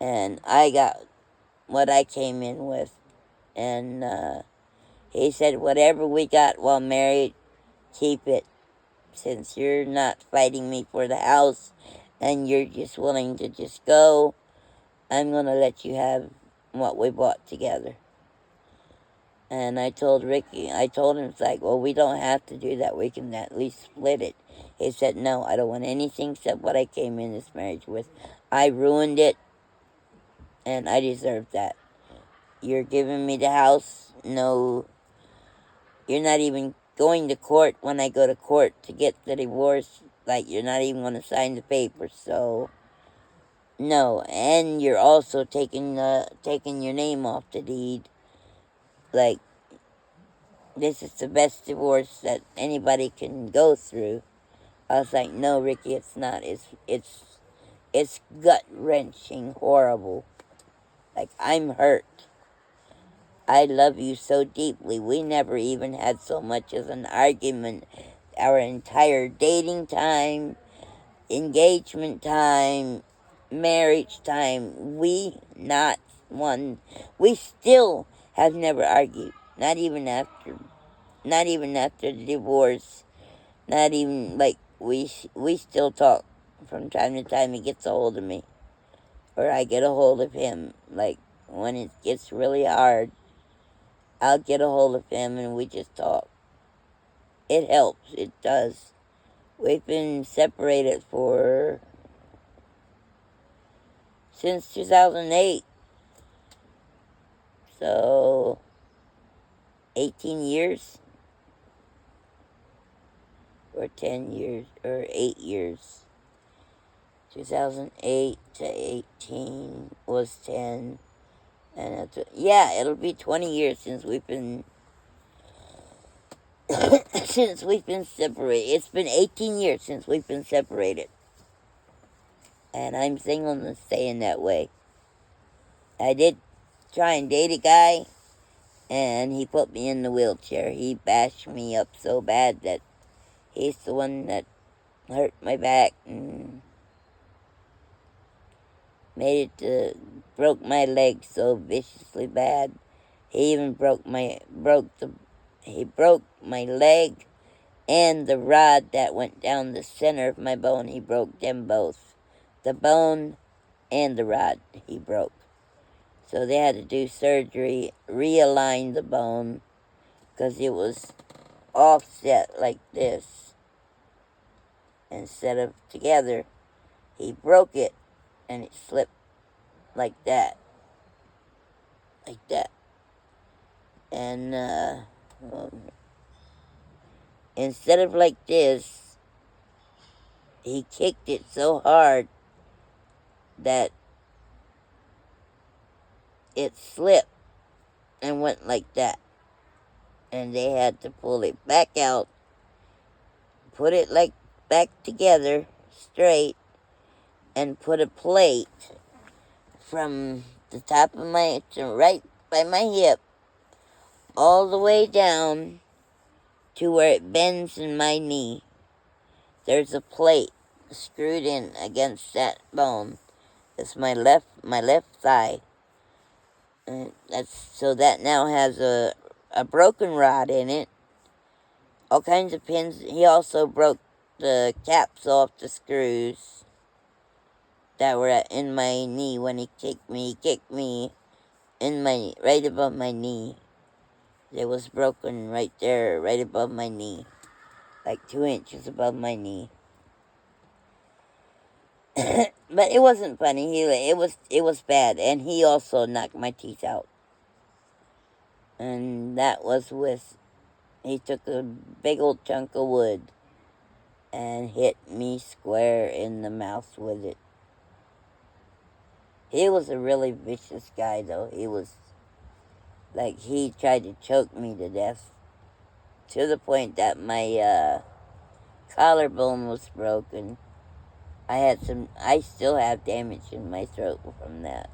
And I got what I came in with. And he said, whatever we got while married, keep it. Since you're not fighting me for the house, and you're just willing to just go, I'm going to let you have what we bought together. And I told him, it's like, well, we don't have to do that. We can at least split it. He said, no, I don't want anything except what I came in this marriage with. I ruined it, and I deserve that. You're giving me the house. No, you're not even going to court when I go to court to get the divorce. Like, you're not even going to sign the papers, so no. And you're also taking your name off the deed. Like, this is the best divorce that anybody can go through. I was like, no, Ricky, it's not. It's gut-wrenching, horrible. Like, I'm hurt. I love you so deeply. We never even had so much as an argument. Our entire dating time, engagement time, marriage time, we still have never argued. Not even after the divorce. Not even, like, we still talk from time to time. He gets a hold of me, or I get a hold of him. Like, when it gets really hard, I'll get a hold of him and we just talk. It helps. It does. We've been separated since 2008. So, 18 years. Or 10 years. Or 8 years. 2008 to 18 was 10. And it'll be 20 years since we've been separated. It's been 18 years since we've been separated. And I'm single and staying that way. I did try and date a guy, and he put me in the wheelchair. He bashed me up so bad that he's the one that hurt my back and broke my leg so viciously bad. He even broke my leg and the rod that went down the center of my bone. He broke them both. The bone and the rod he broke. So they had to do surgery, realign the bone, because it was offset like this instead of together. He broke it, and it slipped like that. Like that. And, instead of like this, he kicked it so hard that it slipped and went like that. And they had to pull it back out, put it back together, straight, and put a plate from the top of my, right by my hip, all the way down to where it bends in my knee. There's a plate screwed in against that bone. It's my left thigh. So that now has a broken rod in it. All kinds of pins. He also broke the caps off the screws that were in my knee when he kicked me. He kicked me in my, right above my knee. It was broken right there, right above my knee. Like 2 inches above my knee. But it wasn't funny. It was bad, and he also knocked my teeth out. And that was with, he took a big old chunk of wood and hit me square in the mouth with it. He was a really vicious guy, though. He was, like, he tried to choke me to death, to the point that my collarbone was broken. I still have damage in my throat from that.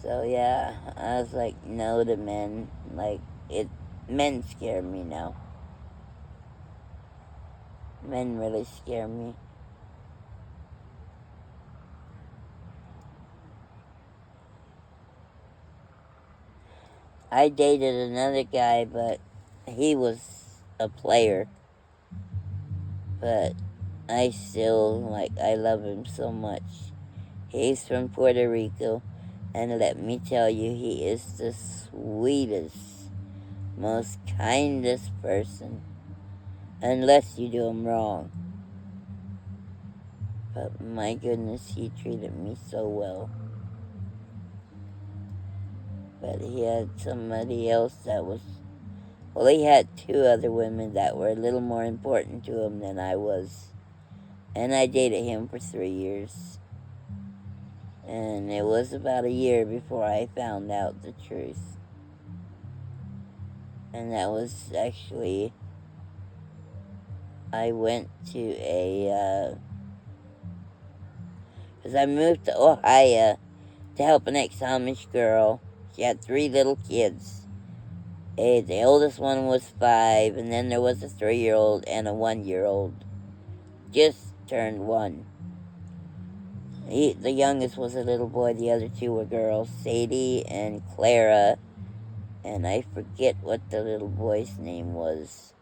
So yeah, I was like, no to men. Like, men scare me now. Men really scare me. I dated another guy, but he was a player. But I love him so much. He's from Puerto Rico, and let me tell you, he is the sweetest, most kindest person. Unless you do him wrong. But my goodness, he treated me so well. But he had somebody else that was, well, he had 2 other women that were a little more important to him than I was. And I dated him for 3 years. And it was about a year before I found out the truth. And that was actually, I went to because I moved to Ohio to help an ex-Amish girl. She had 3 little kids. The oldest one was 5, and then there was a 3-year-old and a 1-year-old. Just turned 1. The youngest was a little boy, the other 2 were girls, Sadie and Clara, and I forget what the little boy's name was.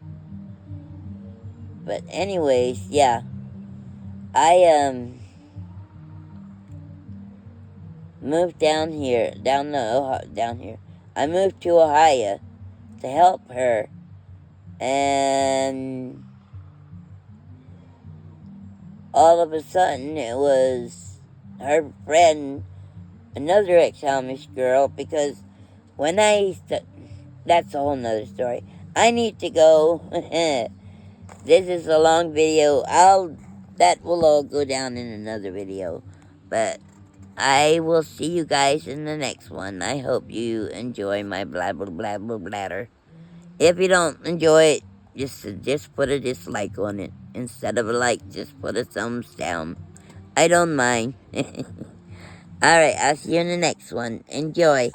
But anyways, yeah, I moved down here. I moved to Ohio to help her, and all of a sudden it was her friend, another ex-Amish girl, because when that's a whole nother story. I need to go. This is a long video. That will all go down in another video. But I will see you guys in the next one. I hope you enjoy my blah blah blah blah bladder. If you don't enjoy it, just put a dislike on it. Instead of a like, just put a thumbs down. I don't mind. Alright, I'll see you in the next one. Enjoy.